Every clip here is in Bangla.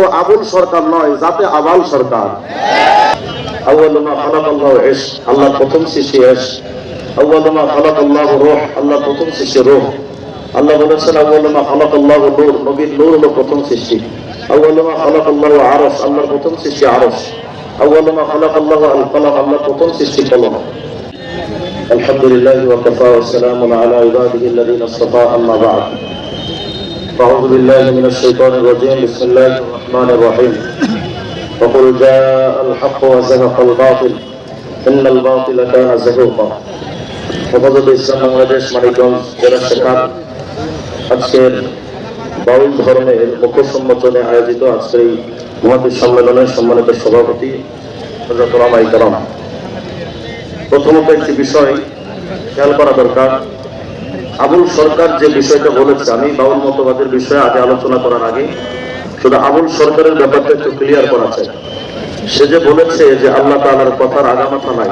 ও আবুল সরকার নয়, জাতে আবাল সরকার। আউয়ালু মা খালাকাল্লাহু ইশক, আল্লাহর প্রথম সৃষ্টি ইশক। আউয়ালু মা খালাকাল্লাহু রূহ, আল্লাহর প্রথম সৃষ্টি রূহ। আল্লাহ বলেছেন আউয়ালু মা খালাকাল্লাহু নূর, নবীর নূর হলো প্রথম সৃষ্টি। আউয়ালু মা খালাকাল্লাহু আরশ, আল্লাহর প্রথম সৃষ্টি আরশ। আউয়ালু মা খালাকাল্লাহু আল কলম, আল্লাহর প্রথম সৃষ্টি কলম। আলহামদুলিল্লাহি ওয়া কাফা ওয়া সালামুন আলা ইবাদিহি আল্লাযীনা ইসতাফা, আম্মা বা'দ। আউযু বিল্লাহি মিনাশ শাইতানির রাজীম, বিসমিল্লাহির রাহমানির রাহিম। وقل جاء الحق وزهق الباطل إن الباطل كان زهوقا। হেফাজতে ইসলাম বাংলাদেশ মানিকগঞ্জ জেলা শাখার আজকের বাউল ধরনের মুখ্য সম্মেলনে আয়োজিত আজকের এই মহাদিস সম্মেলনের সম্মানিত সভাপতি হযরত ওলামায়ে কেরাম, প্রথমত একটি বিষয় খেয়াল করা দরকার। আবুল সরকার যে বিষয়টা বলেছে, আমি বাউল মতবাদের বিষয়ে আগে আলোচনা করার আগে শুধু আবুল সরকারের ব্যাপারটা একটু ক্লিয়ার করা চাই। সে যে বলেছে যে আল্লাহ তাআলার কথার আগামাথা নাই,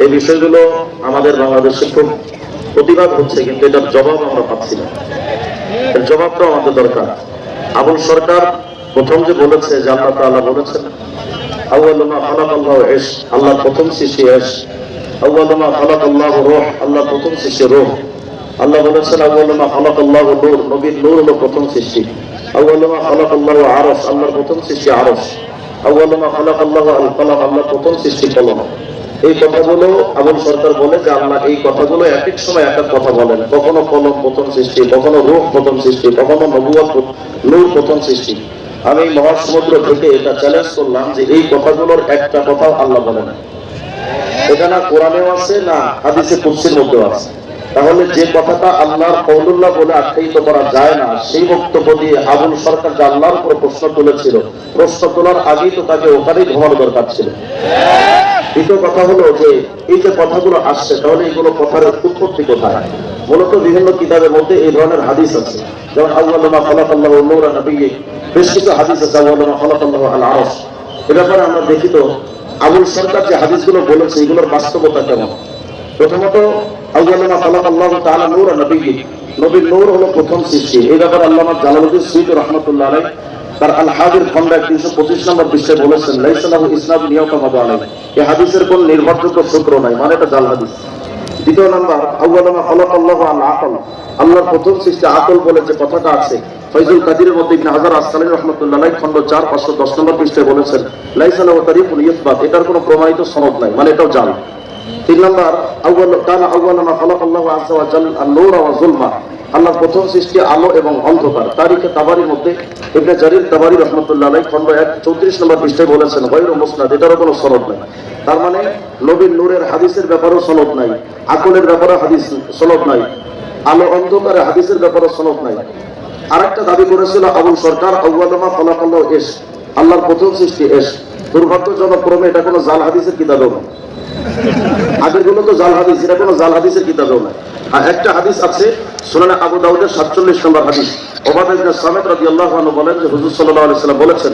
এই বিষয়গুলো আমাদের বাংলাদেশে খুব প্রতিবাদ হচ্ছে, কিন্তু এটার জবাব আমরা পাচ্ছি না। এর জবাবটা আমাদের দরকার। আবুল সরকার প্রথম যে বলেছে যে আল্লাহ তাআলা বলেছেন আউয়ালু মা খালাকাল্লাহু ইশক, আল্লাহর প্রথম সৃষ্টি ইশক। আউয়ালু মা খালাকাল্লাহু রূহ, আল্লাহর প্রথম সৃষ্টি রূহ। আল্লাহ বলেছেন আউয়ালু মা খালাকাল্লাহু নূর, নবীর নূর হলো প্রথম সৃষ্টি। আউয়ালু মা খালাকাল্লাহু আরশ, আল্লাহর প্রথম সৃষ্টি আরশ। আউয়ালু মা খালাকাল্লাহু আল কলম, আল্লাহর প্রথম সৃষ্টি কলম। এই কথাগুলো আবুল সরকার বলে যে আল্লাহ এই কথাগুলো এক এক সময় এক এক কথা বলেন। কখনো কলম প্রথম সৃষ্টি, কখনো রূহ প্রথম সৃষ্টি, কখনো নবুয়ত নূর প্রথম সৃষ্টি। আমি মহাসমুদ্র থেকে এটা চ্যালেঞ্জ করলাম যে এই কথাগুলোর একটা কথাও আল্লাহ বলে না। এটা না কোরআনেও আছে, না হাদিসে কুদসির মধ্যেও আছে। তাহলে যে কথাটা আল্লাহর কওলুল্লাহ বলে আখ্যায়িত করা যায় না, সেই বক্তব্য দিয়ে আবুল সরকার যে আল্লাহর উপর প্রশ্ন তুলেছিল, প্রশ্ন তোলার আগেই তো তাকে ওখানেই ঘুমানো দরকার ছিল। দ্বিতীয় কথা হলো যে এই যে কথাগুলো আসছে, তাহলে এইগুলো কথার উৎপত্তি কোথায়? মূলত বিভিন্ন কিতাবের মধ্যে এই ধরনের হাদিস আছে, যেমন আউয়ালু মা খালাকাল্লাহু নূরা নবিয়্যি, বেশ কিছু হাদিস আছে আউয়ালু মা খালাকাল্লাহু আল আরশ। এ ব্যাপারে আমরা দেখি তো আবুল সরকার যে হাদিসগুলো বলেছে এগুলোর বাস্তবতা কেমন। প্রথমত আউয়ালু মা খালাকাল্লাহু তাআলা নূরা নবিয়্যি, নবীর নূর হলো প্রথম সৃষ্টি। এই ব্যাপারে আল্লামা জালালউদ্দিন সুয়ুতী রাহমাতুল্লাহ আলাইহি তার আল হাদির খণ্ডের 325 নম্বর পৃষ্ঠায় বলেছেন লাইসা লাহু ইসনাদুন ইয়াতামাদু আলাইহি, এই হাদিসের কোন নির্ভরযোগ্য সূত্র নাই, মানে এটা জাল হাদিস। দ্বিতীয় নাম্বার আউয়ালু মা খালাকাল্লাহু আল আকল, আল্লাহর প্রথম সৃষ্টি আকল বলে যে কথাটা আছে, ফাইজুল কাদিরের মধ্যে ইবনে হাজার আসকালানী রাহমাতুল্লাহ আলাইহি খণ্ড 4 510 নম্বর পৃষ্ঠায় বলেছেন লাইসা লাহু তারিকুন ইসবাত, এটার কোনো প্রমাণিত সনদ নাই, মানে এটাও জাল। 3 নাম্বার আউয়ালু মা খালাকাল্লাহু আযজা ওয়া জাল আন-নূর ওয়া যুলমা, আল্লাহর প্রথম সৃষ্টি আলো এবং অন্ধকার। তারিখে তাবারির মধ্যে ইবনে জারির তাবারি রাহমাতুল্লাহ আলাইহি খণ্ড 1 34 নম্বর পৃষ্ঠায় বলেছেন গায়রু মুসনাদ, এটারও কোনো সনদ নাই। তার মানে নবীর নূরের হাদিসের ব্যাপারেও সনদ নাই, আকলের ব্যাপারে হাদিস সনদ নাই, আলো অন্ধকারের হাদিসের ব্যাপারে সনদ নাই। আরেকটা দাবি করেছিল আবুল সরকার আউয়ালু মা খালাকাল্লাহু ইশক, আল্লাহর প্রথম সৃষ্টি ইশক। দুর্ভাগ্যজনক ক্রমে এটা কোনো জাল হাদিসের কিতাবেও না। আগের গুলো তো জাল হাদিস, এটা কোনো জাল হাদিসের কিতাবেও না। আর একটা হাদিস আছে সুনানে আবু দাউদের 47 নম্বর হাদিস, উবাদা ইবনে সামিত রাদিয়াল্লাহু আনহু বলেন যে হুজুর সাল্লাল্লাহু আলাইহি ওয়াসাল্লাম বলেছেন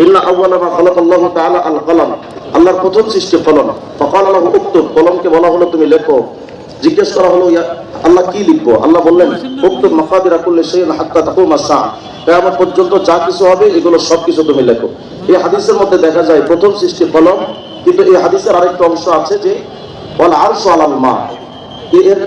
ইন্না আউয়ালা মা খালাকাল্লাহু তাআলা আল কলম, আল্লাহর প্রথম সৃষ্টি কলম। ফাকালা লাহু উকতুব, কলমকে বলা হলো তুমি লেখো। জিজ্ঞেস করা হলো আল্লাহ কি লিখবো? আল্লাহ বললেন উকতুব মাকাদিরা কুল্লি শাইইন হাত্তা তাকুমা সাআ, কিয়ামত পর্যন্ত যা কিছু হবে এগুলো সবকিছু তুমি লেখো। এই হাদিসের মধ্যে দেখা যায় প্রথম সৃষ্টি কলম, কিন্তু এই হাদিসের আরেকটা অংশ আছে যে ওয়াল আরশু আলাল মা, এর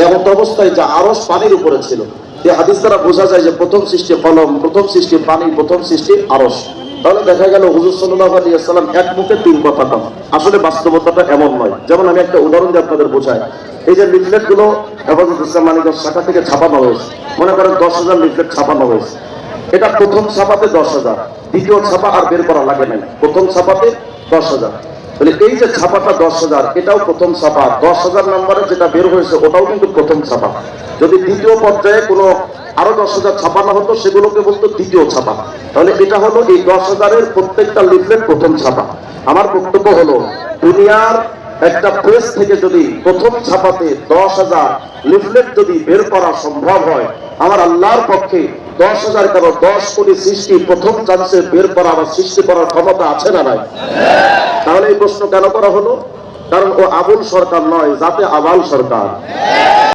এমন অবস্থায় যে আরশ পানির উপরে ছিল। এই হাদিস দ্বারা বোঝা যায় যে প্রথম সৃষ্টি কলম, প্রথম সৃষ্টি পানি, প্রথম সৃষ্টি আরশ। তাহলে দেখা গেল হুজুর সাল্লাল্লাহু আলাইহি ওয়াসাল্লাম এক মুখে তিন কথা কন। আসলে বাস্তবতাটা এমন নয়। যেমন আমি একটা উদাহরণ দিয়ে আপনাদের বোঝাই। এই যে লিফলেট গুলো হেফাজত ইসলাম মানিকগঞ্জ শাখা থেকে ছাপানো হয়েছে, মনে করেন 10,000 লিফলেট ছাপানো হয়েছে। এটা প্রথম ছাপাতে 10,000, দ্বিতীয় ছাপা আর বের করা লাগে নাই, প্রথম ছাপাতে 10,000। তাহলে এই যে ছাপাটা 10,000, এটাও প্রথম ছাপা। 10,000 নম্বরে যেটা বের হয়েছে ওটাও কিন্তু প্রথম ছাপা। যদি দ্বিতীয় পর্যায়ে কোনো আরো 10,000 ছাপানো হতো, সেগুলোকে বলতো দ্বিতীয় ছাপা। তাহলে এটা হলো এই 10,000-এর প্রত্যেকটা লিফলেট প্রথম ছাপা। আমার বক্তব্য হলো দুনিয়ার একটা প্রেস থেকে যদি প্রথম ছাপাতে 10,000 লিফলেট যদি বের করা সম্ভব হয়, আমার আল্লাহর পক্ষে 10,000 কারো 10 কোটি সৃষ্টি প্রথম চান্সে বের করা বা সৃষ্টি করার ক্ষমতা আছে না নাই? তাহলে এই প্রশ্ন কেন করা হলো? কারণ ও আবুল সরকার নয়, জাতে আবাল সরকার।